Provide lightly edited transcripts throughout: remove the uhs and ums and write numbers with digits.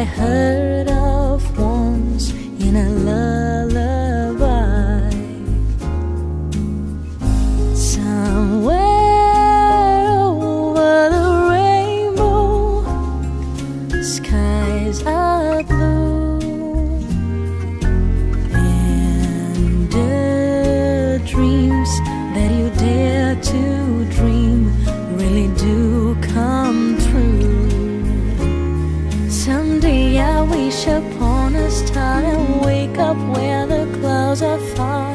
heard of once in a lullaby. Somewhere over the rainbow, skies are blue, and the dreams that you dare to dream really do come true. Someday I wish upon a star and wake up where the clouds are far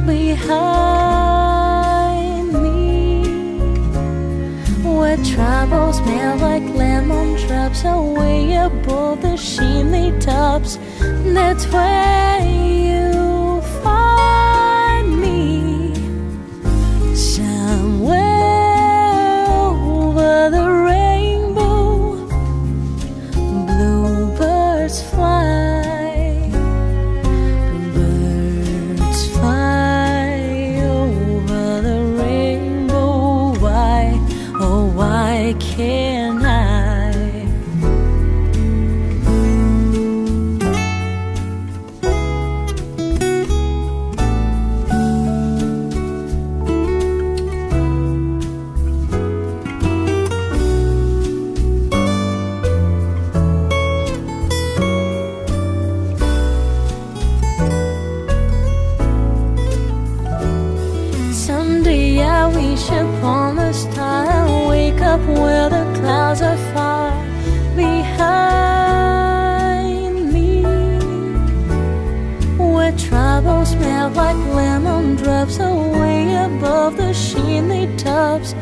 behind me, where troubles smell like lemon drops away above the chimney tops. That's where you find me. Somewhere over the rainbow, bluebirds fly, birds fly over the rainbow. Why, oh why can't I? Someday I wish upon a star and wake up where the clouds are far behind me, where troubles smell like lemon drops away above the chimney tops.